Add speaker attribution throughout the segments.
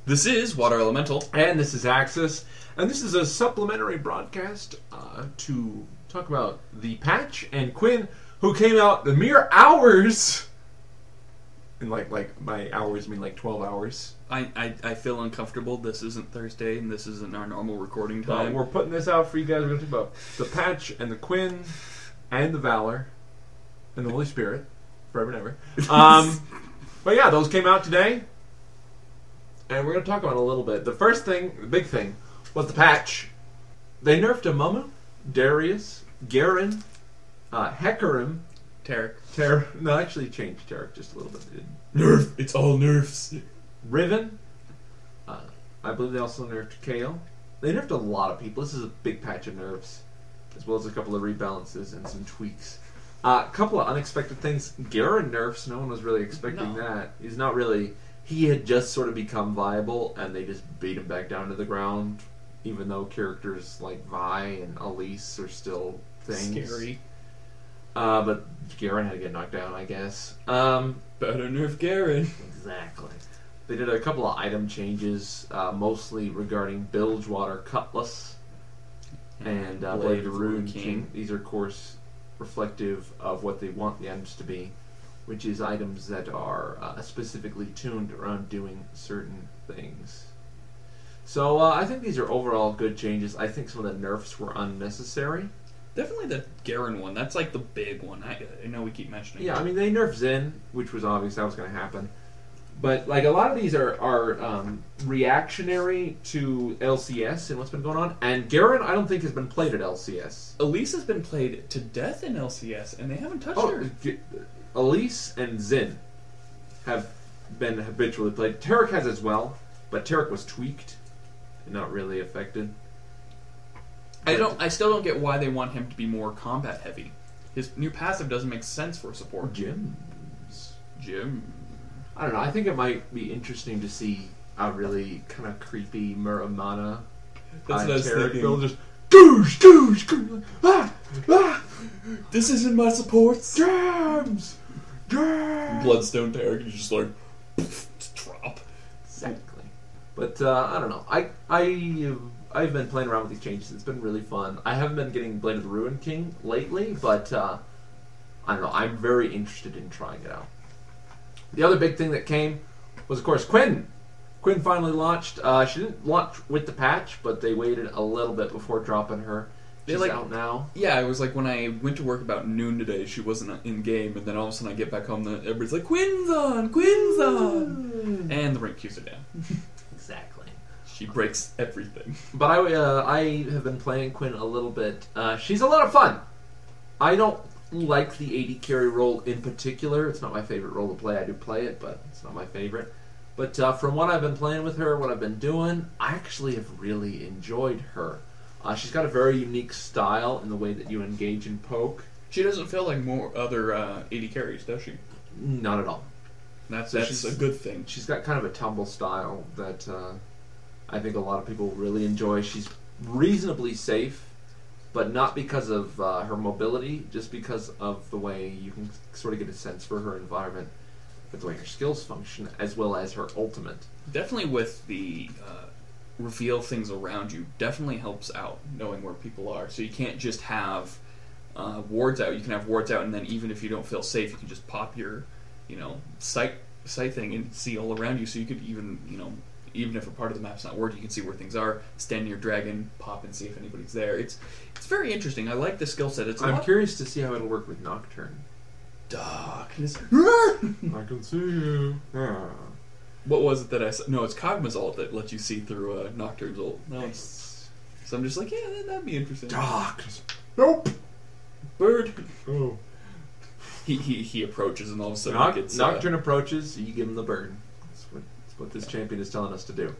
Speaker 1: This is Water Elemental.
Speaker 2: And this is Axis. And this is a supplementary broadcast to talk about the patch and Quinn, who came out the mere hours. And like by hours, I mean like 12 hours.
Speaker 1: I feel uncomfortable. This isn't Thursday, and this isn't our normal recording time.
Speaker 2: We're putting this out for you guys. We're going to talk about the patch and the Quinn and the Valor and the Holy Spirit forever and ever. But yeah, those came out today. And we're going to talk about it a little bit. The first thing, the big thing, was the patch. They nerfed Amumu, Darius, Garen, Hecarim,
Speaker 1: Tarek.
Speaker 2: No, actually changed Tarek just a little bit.
Speaker 1: Nerf. It's all nerfs.
Speaker 2: Riven. I believe they also nerfed Kale. They nerfed a lot of people. This is a big patch of nerfs, as well as a couple of rebalances and some tweaks. A couple of unexpected things. Garen nerfs. No one was really expecting that. He's not really... He had just sort of become viable, and they just beat him back down to the ground, even though characters like Vi and Elise are still things.
Speaker 1: Scary.
Speaker 2: But Garen had to get knocked down, I guess.
Speaker 1: Better nerf Garen.
Speaker 2: Exactly. They did a couple of item changes, mostly regarding Bilgewater Cutlass and Blade of the Ruin King. These are, of course, reflective of what they want the items to be, which is items that are specifically tuned around doing certain things. So I think these are overall good changes. I think some of the nerfs were unnecessary.
Speaker 1: Definitely the Garen one. That's like the big one. I know we keep mentioning.
Speaker 2: Yeah, I mean, they nerfed Zen, which was obvious that was going to happen. But like a lot of these are reactionary to LCS and what's been going on. And Garen, I don't think has been played at LCS.
Speaker 1: Elise has been played to death in LCS, and they haven't touched her.
Speaker 2: Elise and Zin have been habitually played. Tarek has as well, but Tarek was tweaked and not really affected.
Speaker 1: I still don't get why they want him to be more combat heavy. His new passive doesn't make sense for support.
Speaker 2: Jim.
Speaker 1: I
Speaker 2: don't know. I think it might be interesting to see a really kind of creepy Muramana.
Speaker 1: That's what I was thinking.
Speaker 2: They'll just goosh,
Speaker 1: this isn't my supports.
Speaker 2: Jams.
Speaker 1: Bloodstone Tarek, you just like drop.
Speaker 2: Exactly. But I don't know. I've been playing around with these changes. It's been really fun. I haven't been getting Blade of the Ruin King lately, but I don't know. I'm very interested in trying it out. The other big thing that came was, of course, Quinn. Quinn finally launched. She didn't launch with the patch, but they waited a little bit before dropping her. She's out now.
Speaker 1: Yeah, it was like when I went to work about noon today, she wasn't in game, and then all of a sudden I get back home, and everybody's like, Quinn's on! And the rank queues are down.
Speaker 2: Exactly.
Speaker 1: She breaks everything.
Speaker 2: But I have been playing Quinn a little bit. She's a lot of fun. I don't like the AD carry role in particular. It's not my favorite role to play. I do play it, but it's not my favorite. But from what I've been playing with her, what I've been doing, I actually have really enjoyed her. She's got a very unique style in the way that you engage and poke.
Speaker 1: She doesn't feel like more other AD carries, does she?
Speaker 2: Not at all.
Speaker 1: That's a good thing.
Speaker 2: She's got kind of a tumble style that I think a lot of people really enjoy. She's reasonably safe, but not because of her mobility, just because of the way you can sort of get a sense for her environment, with the way her skills function, as well as her ultimate.
Speaker 1: Definitely with the reveal things around you, definitely helps out knowing where people are. So you can't just have wards out. You can have wards out, and then even if you don't feel safe, you can just pop your, sight thing and see all around you. So you could even, even if a part of the map's not working, you can see where things are. Stand your dragon, pop and see if anybody's there. It's very interesting. I like the skill set.
Speaker 2: I'm curious to see how it'll work with Nocturne.
Speaker 1: Darkness.
Speaker 2: I can see you.
Speaker 1: What was it that I said? No, it's Kog'Maw's ult that lets you see through Nocturne's ult. No,
Speaker 2: nice.
Speaker 1: So I'm just like, yeah, that'd be interesting.
Speaker 2: Darkness. Nope.
Speaker 1: Bird.
Speaker 2: Oh.
Speaker 1: He approaches and all of a sudden
Speaker 2: Nocturne approaches, you give him the bird. That's what this champion is telling us to do.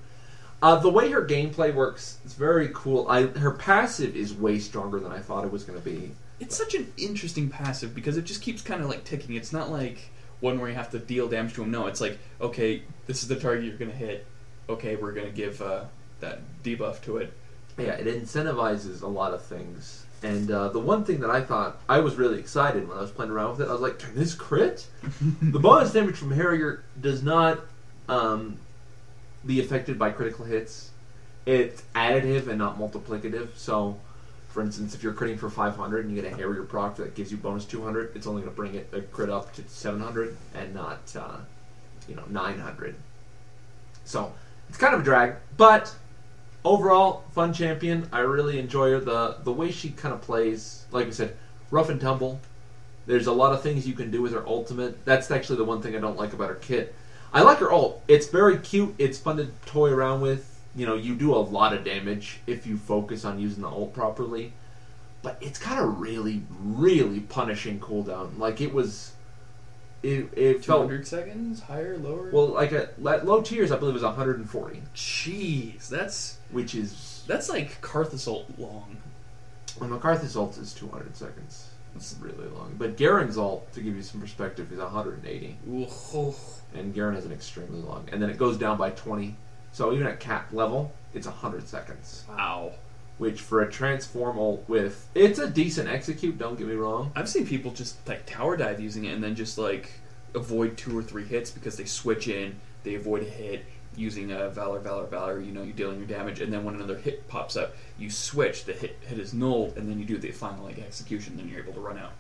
Speaker 2: The way her gameplay works is very cool. Her passive is way stronger than I thought it was going to be.
Speaker 1: It's such an interesting passive because it just keeps kind of like ticking. It's not like one where you have to deal damage to him. No, it's like, okay, this is the target you're going to hit. Okay, we're going to give that debuff to it.
Speaker 2: Yeah, it incentivizes a lot of things. And the one thing that I thought, I was really excited when I was playing around with it, I was like, can this crit? The bonus damage from Harrier does not be affected by critical hits. It's additive and not multiplicative. So, for instance, if you're critting for 500 and you get a Harrier proc that gives you bonus 200, it's only going to bring a crit up to 700 and not 900. So it's kind of a drag, but overall, fun champion. I really enjoy her. The way she kind of plays, like we said, rough and tumble. There's a lot of things you can do with her ultimate. That's actually the one thing I don't like about her kit. I like her ult. It's very cute. It's fun to toy around with. You do a lot of damage if you focus on using the ult properly. But it's got a really, really punishing cooldown. Like, it felt
Speaker 1: 200 seconds? Higher, lower?
Speaker 2: Well, like at low tiers, I believe it was 140.
Speaker 1: Jeez, that's like Karthus ult long.
Speaker 2: Well, McCarthy's ult is 200 seconds. It's really long. But Garen's ult, to give you some perspective, is 180.
Speaker 1: Ooh.
Speaker 2: And Garen has an extremely long. And then it goes down by 20. So even at cap level, it's 100 seconds.
Speaker 1: Wow.
Speaker 2: Which for a transform ult with... It's a decent execute, don't get me wrong.
Speaker 1: I've seen people just like tower dive using it and then just like avoid 2 or 3 hits because they switch in, they avoid a hit using a Valor, you're dealing your damage, and then when another hit pops up, you switch, the hit is nulled, and then you do the final like execution, then you're able to run out.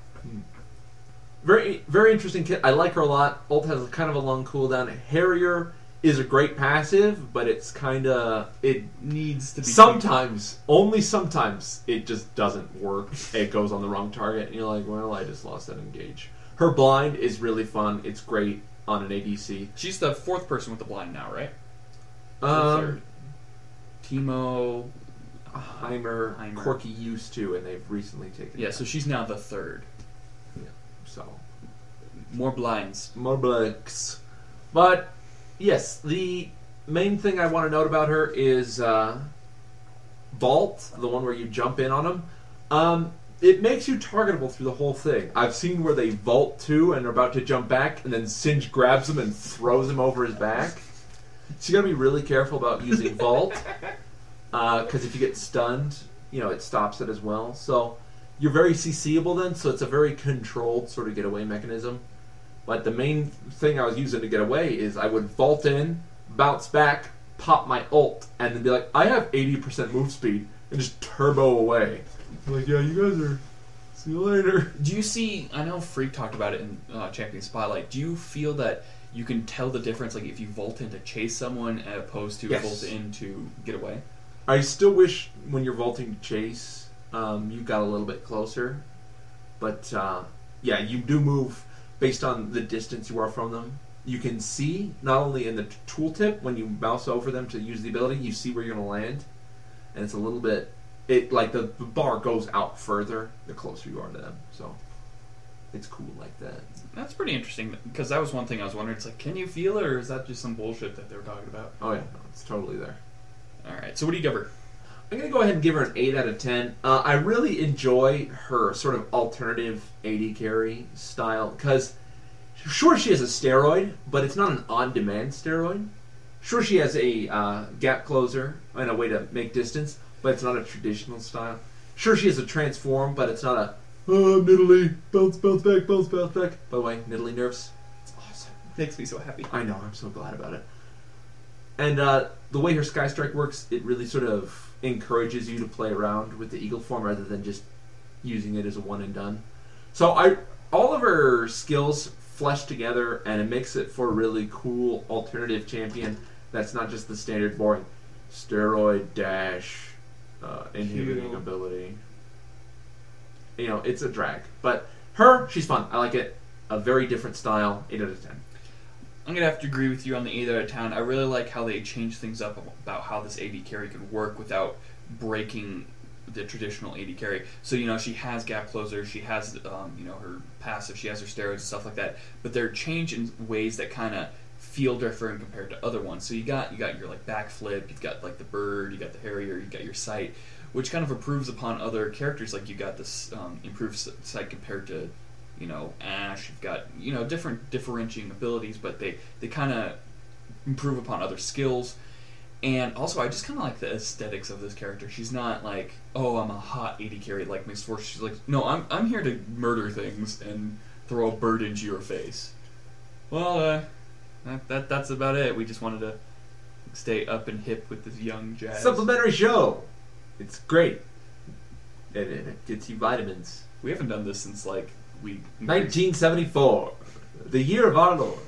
Speaker 2: Very, very interesting kit. I like her a lot. Ult has kind of a long cooldown. Harrier is a great passive, but it's kind of... It
Speaker 1: needs to be...
Speaker 2: Sometimes, only sometimes, it just doesn't work. It goes on the wrong target, and you're like, well, I just lost that engage. Her blind is really fun. It's great on an ADC.
Speaker 1: She's the 4th person with the blind now, right? Teemo,
Speaker 2: Heimer, Corky used to, and they've recently taken it.
Speaker 1: So she's now the 3rd.
Speaker 2: Yeah, so...
Speaker 1: More blinds.
Speaker 2: More blinks. But, yes, the main thing I want to note about her is Vault, the one where you jump in on them. It makes you targetable through the whole thing. I've seen where they vault to and are about to jump back, and then Singe grabs him and throws him over his back. So you got to be really careful about using Vault, because if you get stunned, it stops it as well. So you're very CCable then, so it's a very controlled sort of getaway mechanism. But the main thing I was using to get away is I would vault in, bounce back, pop my ult, and then be like, I have 80% move speed, and just turbo away. Like, yeah, you guys are... See you later.
Speaker 1: Do you see... I know Freak talked about it in Champion Spotlight. Do you feel that you can tell the difference, like, if you vault in to chase someone as opposed to vault in to get away?
Speaker 2: I still wish when you're vaulting to chase, you got a little bit closer. But, yeah, you do move based on the distance you are from them. You can see, not only in the tooltip, when you mouse over them to use the ability, you see where you're going to land. And it's a little bit... the bar goes out further the closer you are to them. So, it's cool like that.
Speaker 1: That's pretty interesting, because that was one thing I was wondering. It's like, can you feel it, or is that just some bullshit that they were talking about?
Speaker 2: Oh, yeah. No, it's totally there.
Speaker 1: Alright, so what do you give her?
Speaker 2: I'm going to go ahead and give her an 8 out of 10. I really enjoy her sort of alternative AD carry style, because sure, she has a steroid, but it's not an on-demand steroid. Sure, she has a gap closer and a way to make distance, but it's not a traditional style. Sure, she has a transform, but it's not a Nidalee, bounce back. By the way, Nidalee nerfs. It's awesome.
Speaker 1: Makes me so happy.
Speaker 2: I know, I'm so glad about it. And the way her Sky Strike works, it really sort of encourages you to play around with the Eagle form rather than just using it as a one and done. So all of her skills flesh together, and it makes it for a really cool alternative champion that's not just the standard boring steroid dash inhibiting ability. It's a drag. But she's fun. I like it. A very different style. 8 out of 10.
Speaker 1: I'm going to have to agree with you on the 8 out of 10. I really like how they changed things up about how this AD carry could work without breaking the traditional AD carry. So, she has gap closer, she has, her passive, she has her steroids and stuff like that, but they're changed in ways that kind of feel different compared to other ones. So you got your, like, backflip, you've got, like, the bird, you got the Harrier, you got your sight, which kind of improves upon other characters. Like, you got this improved sight compared to, Ashe, you've got, different differentiating abilities, but they kind of improve upon other skills. And also, I just kind of like the aesthetics of this character. She's not like, oh, I'm a hot AD carry like Miss Force. She's like, no, I'm here to murder things and throw a bird into your face. Well, that's about it. We just wanted to stay up and hip with this young jazz.
Speaker 2: Supplementary show. It's great. And it gets you vitamins.
Speaker 1: We haven't done this since like we
Speaker 2: 1974, the year of our Lord.